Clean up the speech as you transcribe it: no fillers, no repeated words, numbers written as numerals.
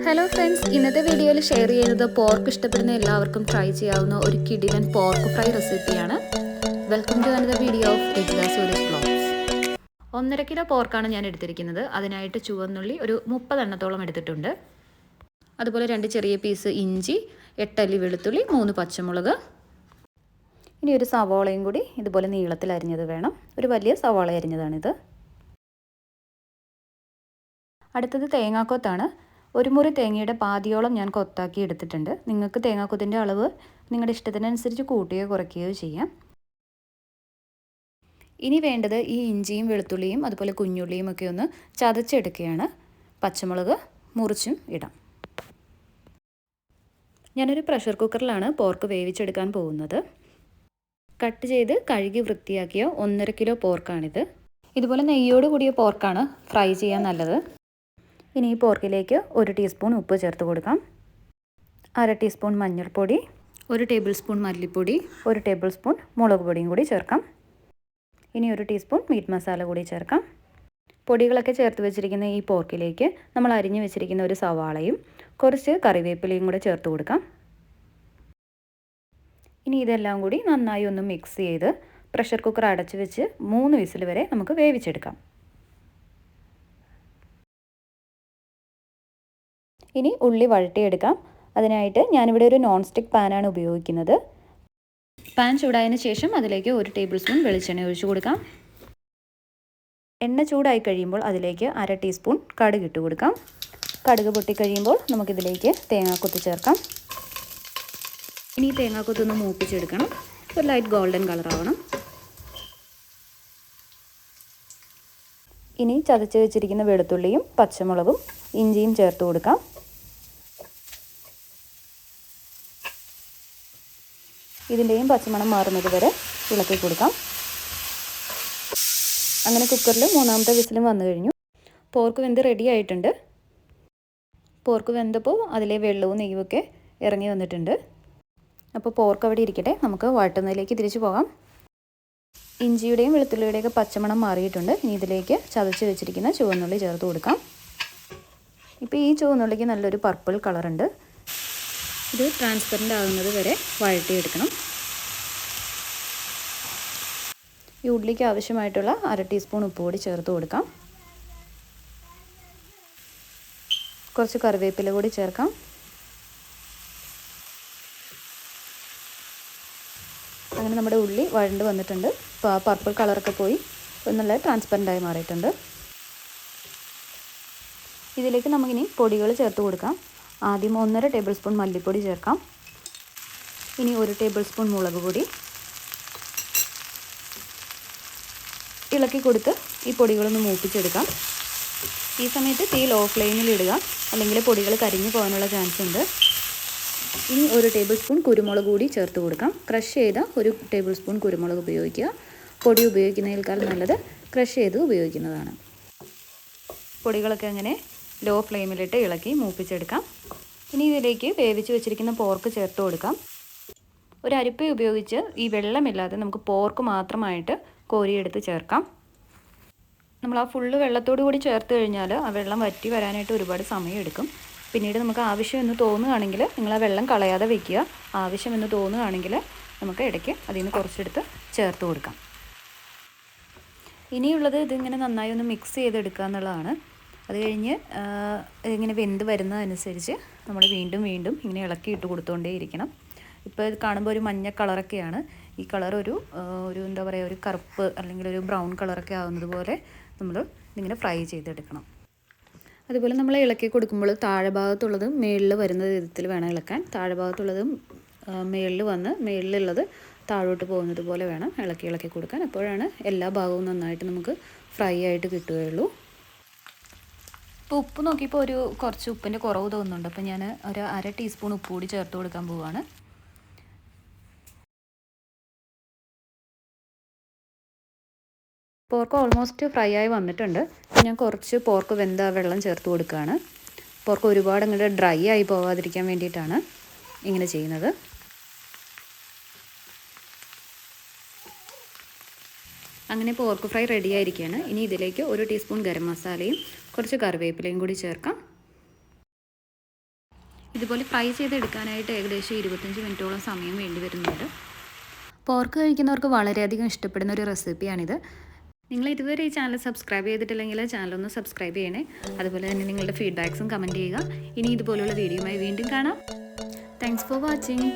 Hello friends, ഇന്നത്തെ വീഡിയോയിൽ share ചെയ്യുന്നത് പോർക്ക് ഇഷ്ടപ്പെടുന്ന എല്ലാവർക്കും ട്രൈ ചെയ്യാവുന്ന ഒരു കിടിലൻ പോർക്ക് ഫ്രൈ റെസിപ്പിയാണ്. Welcome to another video of Suresh vlogs. 1.5 kilo പോർക്കാണ് ഞാൻ എടുത്തിരിക്കുന്നത്. അതിനായിട്ട് ചുവന്നുള്ളി ഒരു 30 എണ്ണത്തോളം എടുത്തിട്ടുണ്ട്. അതുപോലെ 2 ചെറിയ പീസ് ഇഞ്ചി, 8 അല്ലി വെളുത്തുള്ളി, 3 പച്ചമുളക്. ഇനി ഒരു സവാളയും കൂടി ഇതുപോലെ നീളത്തിൽ അരിഞ്ഞത് വേണം. ഒരു വലിയ സവാള അരിഞ്ഞതാണിത്. അടുത്തത് തേങ്ങാക്കൊത്താണ്. ഒരു മുറി തേങ്ങയുടെ പാതിയോളം ഞാൻ കൊത്താക്കി എടുത്തിട്ടുണ്ട്. നിങ്ങൾക്ക് തേങ്ങാക്കൊത്തിൻ്റെ അളവ് നിങ്ങളുടെ ഇഷ്ടത്തിനനുസരിച്ച് കൂട്ടുകയോ കുറയ്ക്കുകയോ ചെയ്യാം. ഇനി വേണ്ടത് ഈ ഇഞ്ചിയും വെളുത്തുള്ളിയും അതുപോലെ കുഞ്ഞുള്ളിയും ഒക്കെ ഒന്ന് ചതച്ചെടുക്കുകയാണ്. പച്ചമുളക് മുറിച്ചും ഇടാം. ഞാനൊരു പ്രഷർ കുക്കറിലാണ് പോർക്ക് വേവിച്ചെടുക്കാൻ പോകുന്നത്. കട്ട് ചെയ്ത് കഴുകി വൃത്തിയാക്കിയ 1.5 കിലോ പോർക്കാണിത്. ഇതുപോലെ നെയ്യോട് കൂടിയ പോർക്കാണ് ഫ്രൈ ചെയ്യാൻ നല്ലത്. ഇനി ഈ പോർക്കിലേക്ക് 1 ടീസ്പൂൺ ഉപ്പ് ചേർത്ത് കൊടുക്കാം. 1/2 ടീസ്പൂൺ മഞ്ഞൾപ്പൊടി, 1 ടേബിൾ സ്പൂൺ മല്ലിപ്പൊടി, 1 ടേബിൾ സ്പൂൺ മുളക് പൊടിയും കൂടി ചേർക്കാം. ഇനി 1 ടീസ്പൂൺ മീറ്റ് മസാല കൂടി ചേർക്കാം. പൊടികളൊക്കെ ചേർത്ത് വെച്ചിരിക്കുന്ന ഈ പോർക്കിലേക്ക് നമ്മൾ അരിഞ്ഞു വെച്ചിരിക്കുന്ന ഒരു സവാളയും കുറച്ച് കറിവേപ്പിലയും കൂടി ചേർത്ത് കൊടുക്കാം. ഇനി ഇതെല്ലാം കൂടി നന്നായി ഒന്ന് മിക്സ് ചെയ്ത് പ്രഷർ കുക്കർ അടച്ചു വെച്ച് 3 വിസിൽ വരെ നമുക്ക് വേവിച്ചെടുക്കാം. ഇനി ഉള്ളി വഴട്ടിയെടുക്കാം. അതിനായിട്ട് ഞാനിവിടെ ഒരു നോൺ സ്റ്റിക്ക് പാനാണ് ഉപയോഗിക്കുന്നത്. പാൻ ചൂടായതിന് ശേഷം അതിലേക്ക് 1 ടേബിൾ സ്പൂൺ വെളിച്ചെണ്ണ ഒഴിച്ചു കൊടുക്കാം. എണ്ണ ചൂടായി കഴിയുമ്പോൾ അതിലേക്ക് 1/2 ടീസ്പൂൺ കടുക് ഇട്ട് കൊടുക്കാം. കടുക് പൊട്ടിക്കഴിയുമ്പോൾ നമുക്കിതിലേക്ക് തേങ്ങാക്കൊത്ത് ചേർക്കാം. ഇനി തേങ്ങാക്കൊത്തൊന്ന് മൂപ്പിച്ചെടുക്കണം. ഒരു ലൈറ്റ് ഗോൾഡൻ കളർ ആവണം. ഇനി ചതച്ച് വെച്ചിരിക്കുന്ന വെളുത്തുള്ളിയും പച്ചമുളകും ഇഞ്ചിയും ചേർത്ത് കൊടുക്കാം. ഇതിൻ്റെയും പച്ചമണം മാറുന്നത് വരെ ഇളക്കി കൊടുക്കാം. അങ്ങനെ കുക്കറിൽ 3ാമത്തെ വിസിലും വന്നു കഴിഞ്ഞു. പോർക്ക് വെന്ത് റെഡി ആയിട്ടുണ്ട്. പോർക്ക് വെന്തപ്പോൾ അതിലെ വെള്ളവും നെയ്യുമൊക്കെ ഇറങ്ങി വന്നിട്ടുണ്ട്. അപ്പോൾ പോർക്ക് അവിടെ ഇരിക്കട്ടെ, നമുക്ക് വഴട്ടുന്നതിലേക്ക് തിരിച്ചു പോകാം. ഇഞ്ചിയുടെയും വെളുത്തുള്ളിയുടെയൊക്കെ പച്ചമണം മാറിയിട്ടുണ്ട്. ഇനി ഇതിലേക്ക് ചതച്ച് വെച്ചിരിക്കുന്ന ചുവന്നുള്ളി ചേർത്ത് കൊടുക്കാം. ഇപ്പോൾ ഈ ചുവന്നുള്ളിക്ക് നല്ലൊരു പർപ്പിൾ കളറുണ്ട്. ഇത് ട്രാൻസ്പെറൻ്റ് ആകുന്നത് വരെ വഴട്ടിയെടുക്കണം. ഈ ഉള്ളിക്ക് ആവശ്യമായിട്ടുള്ള 1/2 ടീസ്പൂൺ ഉപ്പ് കൂടി ചേർത്ത് കൊടുക്കാം. കുറച്ച് കറിവേപ്പില കൂടി ചേർക്കാം. അങ്ങനെ നമ്മുടെ ഉള്ളി വഴണ്ട് വന്നിട്ടുണ്ട്. അപ്പോൾ ആ പർപ്പിൾ കളറൊക്കെ പോയി നല്ല ട്രാൻസ്പെറൻ്റായി മാറിയിട്ടുണ്ട്. ഇതിലേക്ക് നമുക്കിനി പൊടികൾ ചേർത്ത് കൊടുക്കാം. ആദ്യം 1.5 ടേബിൾ സ്പൂൺ മല്ലിപ്പൊടി ചേർക്കാം. ഇനി 1 ടേബിൾ സ്പൂൺ മുളക് പൊടി ഇളക്കി കൊടുത്ത് ഈ പൊടികളൊന്ന് മൂപ്പിച്ചെടുക്കാം. ഈ സമയത്ത് തീ ലോ ഫ്ലെയിമിൽ ഇടുക, അല്ലെങ്കിൽ പൊടികൾ കരിഞ്ഞു പോകാനുള്ള ചാൻസ് ഉണ്ട്. ഇനി 1 ടേബിൾ സ്പൂൺ കുരുമുളക് കൂടി ചേർത്ത് കൊടുക്കാം. ക്രഷ് ചെയ്ത 1 ടേബിൾ സ്പൂൺ കുരുമുളക് ഉപയോഗിക്കുക. പൊടി ഉപയോഗിക്കുന്നതിനേക്കാൾ നല്ലത് ക്രഷ് ചെയ്ത് ഉപയോഗിക്കുന്നതാണ്. പൊടികളൊക്കെ അങ്ങനെ ലോ ഫ്ലെയിമിലിട്ട് ഇളക്കി മൂപ്പിച്ചെടുക്കാം. ഇനി ഇതിലേക്ക് വേവിച്ച് വെച്ചിരിക്കുന്ന പോർക്ക് ചേർത്ത് കൊടുക്കാം. ഒരു അരിപ്പ ഉപയോഗിച്ച് ഈ വെള്ളമില്ലാതെ നമുക്ക് പോർക്ക് മാത്രമായിട്ട് കോരിയെടുത്ത് ചേർക്കാം. നമ്മൾ ആ ഫുള്ള് വെള്ളത്തോടു കൂടി ചേർത്ത് കഴിഞ്ഞാൽ ആ വെള്ളം വറ്റി വരാനായിട്ട് ഒരുപാട് സമയമെടുക്കും. പിന്നീട് നമുക്ക് ആവശ്യമെന്ന് തോന്നുകയാണെങ്കിൽ നിങ്ങൾ ആ വെള്ളം കളയാതെ വെക്കുക. ആവശ്യമെന്ന് തോന്നുകയാണെങ്കിൽ നമുക്ക് ഇടയ്ക്ക് അതിൽ നിന്ന് കുറച്ചെടുത്ത് ചേർത്ത് കൊടുക്കാം. ഇനിയുള്ളത് ഇതിങ്ങനെ നന്നായി ഒന്ന് മിക്സ് ചെയ്തെടുക്കുക എന്നുള്ളതാണ്. അത് കഴിഞ്ഞ് ഇങ്ങനെ വെന്ത് വരുന്നതനുസരിച്ച് നമ്മൾ വീണ്ടും ഇങ്ങനെ ഇളക്കി ഇട്ട് കൊടുത്തുകൊണ്ടേ ഇരിക്കണം. ഇപ്പോൾ ഇത് കാണുമ്പോൾ ഒരു മഞ്ഞ കളറൊക്കെയാണ്. ഈ കളർ ഒരു എന്താ പറയുക, ഒരു കറുപ്പ് അല്ലെങ്കിൽ ഒരു ബ്രൗൺ കളറൊക്കെ ആവുന്നത് പോലെ നമ്മൾ ഇതിങ്ങനെ ഫ്രൈ ചെയ്തെടുക്കണം. അതുപോലെ നമ്മൾ ഇളക്കി കൊടുക്കുമ്പോൾ താഴെ ഭാഗത്തുള്ളത് മേളിൽ വരുന്ന വിധത്തിൽ വേണം ഇളക്കാൻ. താഴെ ഭാഗത്തുള്ളതും മേളിൽ വന്ന് മേളിലുള്ളത് താഴോട്ട് പോകുന്നത് പോലെ വേണം ഇളക്കി കൊടുക്കാൻ. അപ്പോഴാണ് എല്ലാ ഭാഗവും നന്നായിട്ട് നമുക്ക് ഫ്രൈ ആയിട്ട് കിട്ടുകയുള്ളൂ. ഇപ്പോൾ ഉപ്പ് നോക്കിയപ്പോൾ കുറച്ച് ഉപ്പിൻ്റെ കുറവ് തോന്നുന്നുണ്ട്. അപ്പോൾ ഞാൻ ഒരു 1/2 ടീസ്പൂൺ ഉപ്പ് കൂടി ചേർത്ത് കൊടുക്കാൻ പോവുകയാണ്. പോർക്ക് ഓൾമോസ്റ്റ് ഫ്രൈ ആയി വന്നിട്ടുണ്ട്. ഞാൻ കുറച്ച് പോർക്ക് വെന്ത വെള്ളം ചേർത്ത് കൊടുക്കുകയാണ്. പോർക്ക് ഒരുപാട് അങ്ങോട്ട് ഡ്രൈ ആയി പോകാതിരിക്കാൻ വേണ്ടിയിട്ടാണ് ഇങ്ങനെ ചെയ്യുന്നത്. അങ്ങനെ പോർക്ക് ഫ്രൈ റെഡി ആയിരിക്കുകയാണ്. ഇനി ഇതിലേക്ക് 1 ടീസ്പൂൺ ഗരം മസാലയും കുറച്ച് കറിവേപ്പിലയും കൂടി ചേർക്കാം. ഇതുപോലെ ഫ്രൈ ചെയ്തെടുക്കാനായിട്ട് ഏകദേശം 25 മിനിറ്റോളം സമയം വേണ്ടി വരുന്നുണ്ട്. പോർക്ക് കഴിക്കുന്നവർക്ക് വളരെയധികം ഇഷ്ടപ്പെടുന്ന ഒരു റെസിപ്പിയാണിത്. നിങ്ങൾ ഇതുവരെ ഈ ചാനൽ സബ്സ്ക്രൈബ് ചെയ്തിട്ടില്ലെങ്കിൽ ചാനലൊന്ന് സബ്സ്ക്രൈബ് ചെയ്യണേ. അതുപോലെ തന്നെ നിങ്ങളുടെ ഫീഡ്ബാക്സും കമൻറ്റ് ചെയ്യുക. ഇനി ഇതുപോലുള്ള വീഡിയോയുമായി വീണ്ടും കാണാം. Thanks for watching.